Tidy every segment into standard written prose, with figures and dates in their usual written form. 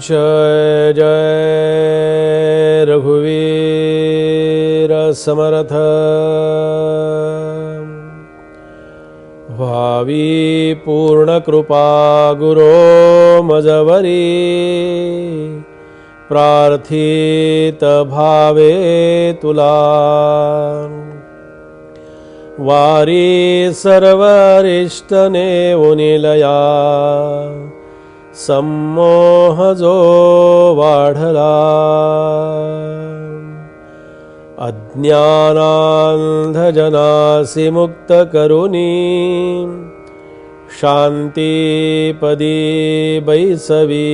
जय जय रघुवीर समर्थ। भावी पूर्ण कृपा गुरो मजवरी, प्रार्थित भावे तुला। वारी सर्वरिष्टने उनिलया, सम्मोह जो वाढला। अज्ञानांधजनासी मुक्त करुनी, शांतीपदी बैसवी।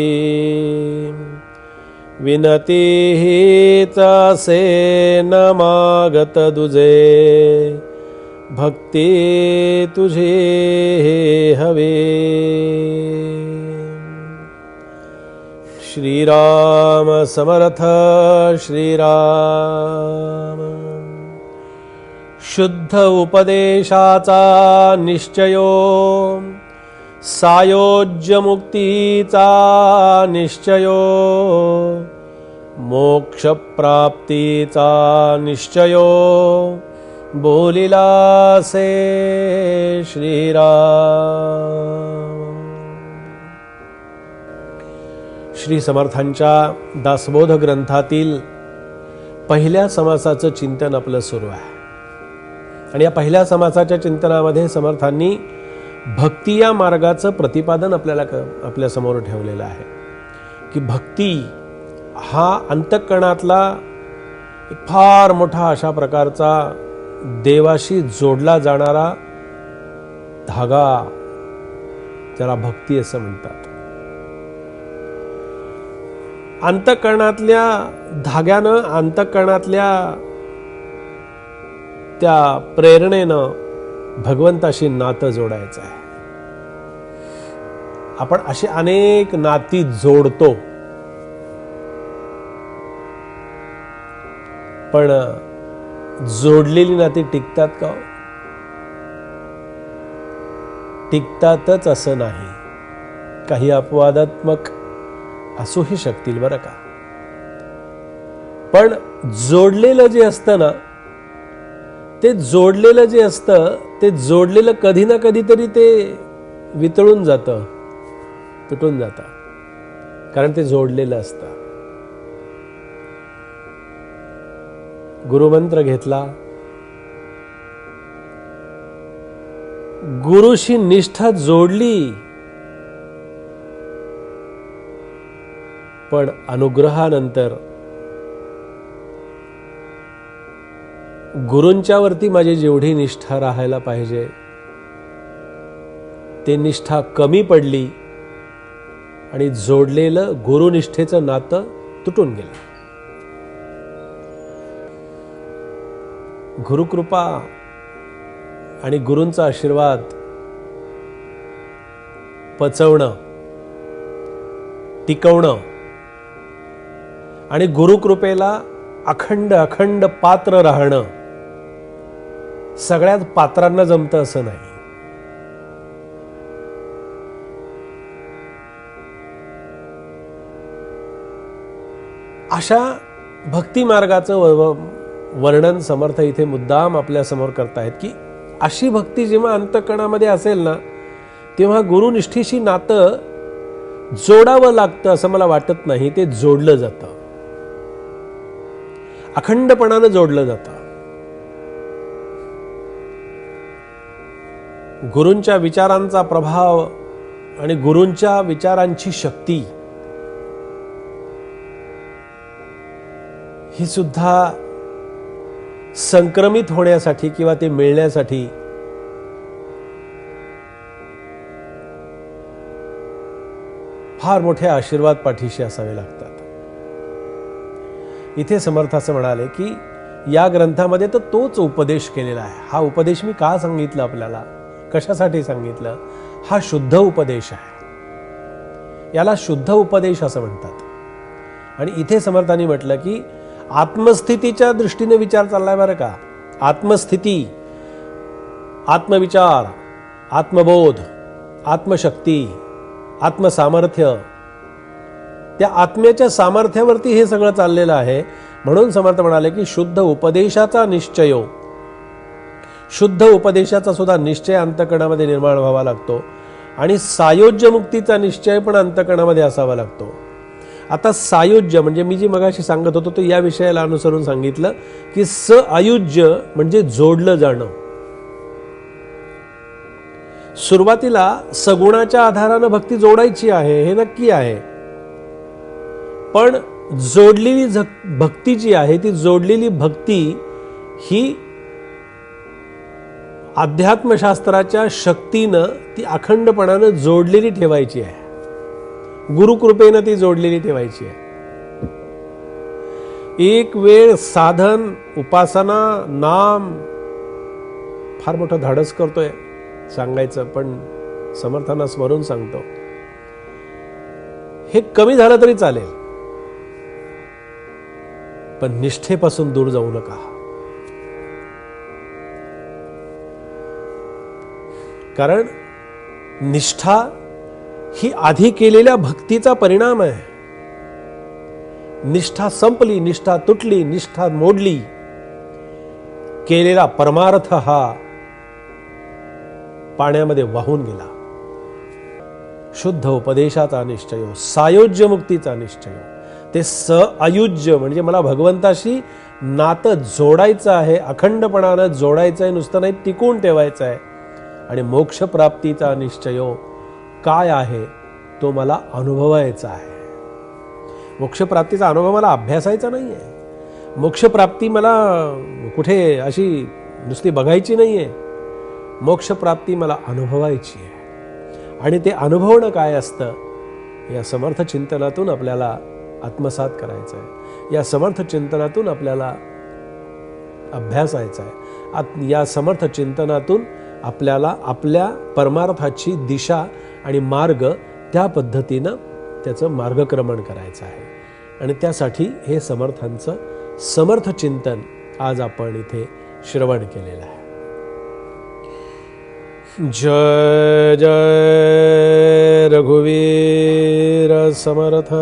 विनती हीच असे न मागत दुजे, भक्ती तुझी हवी। श्रीराम समर्थ श्रीराम। शुद्ध उपदेशाचा निश्चयो, सायोज्य मुक्तीचा निश्चयो। मोक्ष प्राप्तीचा निश्चयो, बोलिलासे श्रीराम। श्री समर्थांच्या दासबोध ग्रंथातील पहिल्या समासाचं चिंतन आपलं सुरू आहे। आणि या पहिल्या समासाच्या चिंतनामध्ये समर्थांनी भक्ती या मार्गाचं प्रतिपादन आपल्या समोर ठेवलेलं आहे की भक्ती हा अंतःकरणातला फार मोठा अशा प्रकारचा देवाशी जोडला जाणारा धागा, ज्याला भक्ती असं म्हणतात। अंतःकरणातल्या धाग्यानं, अंतःकरणातल्या त्या प्रेरणेनं भगवंताशी नातं जोडायचं आहे। आपण अशी अनेक नाती जोडतो, पण जोडलेली नाती टिकतात का? टिकतातच असं नाही, काही अपवादात्मक असूही शकतील बरं का। पण जोडलेलं जे असतं ना, ते जोडलेलं जे असतं ते जोडलेलं कधी ना कधीतरी ते वितळून जातं, तुटून जातं, कारण ते जोडलेलं असतं। गुरुमंत्र घेतला, गुरुशी निष्ठा जोडली, पण अनुग्रहानंतर गुरूंच्या वरती माझी जेवढी निष्ठा राहायला पाहिजे ते निष्ठा कमी पडली आणि जोडलेलं गुरुनिष्ठेचं नातं तुटून गेलं। गुरुकृपा आणि गुरूंचा आशीर्वाद पचवणं, टिकवणं आणि गुरुकृपेला अखंड अखंड पात्र राहणं सगळ्यात पात्रांना जमतं असं नाही। अशा भक्ती मार्गाचं वर्णन समर्थ इथे मुद्दाम आपल्या समोर करतायत की अशी भक्ती जेव्हा अंतःकरणामध्ये असेल ना, तेव्हा गुरुनिष्ठेशी नातं जोडावं लागतं असं मला वाटत नाही, ते जोडलं जातं, अखंडपणानं जोडलं जातं। गुरूंच्या विचारांचा प्रभाव आणि गुरूंच्या विचारांची शक्ती ही सुद्धा संक्रमित होण्यासाठी किंवा ते मिळण्यासाठी फार मोठे आशीर्वाद पाठीशी असावे लागतात। इथे समर्थ असं म्हणाले की या ग्रंथामध्ये तर तोच उपदेश केलेला आहे। हा उपदेश मी का सांगितलं, आपल्याला कशासाठी सांगितलं? हा शुद्ध उपदेश आहे, याला शुद्ध उपदेश असं म्हणतात। आणि इथे समर्थांनी म्हटलं की आत्मस्थितीच्या दृष्टीने विचार चाललाय बरं का। आत्मस्थिती, आत्मविचार, आत्मबोध, आत्मशक्ती, आत्मसामर्थ्य त्या आत्म्याच्या सामर्थ्यावरती हे सगळं चाललेलं आहे. म्हणून समर्थ म्हणाले की शुद्ध उपदेशाचा निश्चयो, शुद्ध उपदेशाचा सुद्धा निश्चय अंतःकरणामध्ये निर्माण व्हावा लागतो आणि सायोज्य मुक्तीचा निश्चय पण अंतःकरणामध्ये असावा लागतो. आता सायुज्य म्हणजे मी जी मगाशी सांगत होतो तो या विषयाला अनुसरून सांगितलं की सआयुज्य म्हणजे जोडलं जाणं. सुरुवातीला सगुणाच्या आधारानं भक्ती जोडायची आहे हे नक्की आहे, पण जोडलेली भक्ती जी आहे ती जोडलेली भक्ती ही अध्यात्मशास्त्राच्या शक्तीनं ती अखंडपणानं जोडलेली ठेवायची आहे, गुरुकृपेनं ती जोडलेली ठेवायची आहे. एक वेळ साधन, उपासना, नाम फार मोठं धाडस करतोय सांगायचं, पण समर्थांना स्मरून सांगतो हे कमी झालं तरी चालेल, पण निष्ठेपासून दूर जाऊ नका. कारण निष्ठा ही आधी केलेल्या भक्तीचा परिणाम आहे. निष्ठा संपली, निष्ठा तुटली, निष्ठा मोडली, केलेला परमार्थ हा पाण्यामध्ये वाहून गेला. शुद्ध उपदेशाचा निश्चय, सायोज्य मुक्तीचा निश्चय, ते सआयुज्य म्हणजे मला भगवंताशी नातं जोडायचं आहे, अखंडपणानं जोडायचं आहे, नुसतं नाही टिकून ठेवायचं आहे. आणि मोक्ष प्राप्तीचा निश्चय काय आहे तो मला अनुभवायचा आहे. मोक्षप्राप्तीचा अनुभव मला अभ्यासायचा नाही आहे. मोक्षप्राप्ती मला कुठे अशी नुसती बघायची नाही आहे. मोक्षप्राप्ती मला अनुभवायची आहे. आणि ते अनुभवणं काय असतं या समर्थ चिंतनातून आपल्याला आत्मसात करायचं आहे. या समर्थ चिंतनातून आपल्याला अभ्यासायचं आहे. या समर्थ चिंतनातून आपल्याला आपल्या परमार्थाची दिशा आणि मार्ग त्या पद्धतीनं त्याचं मार्गक्रमण करायचं आहे. आणि त्यासाठी हे समर्थांचं समर्थ चिंतन आज आपण इथे श्रवण केलेलं आहे. जय जय रघुवीर समर्थ.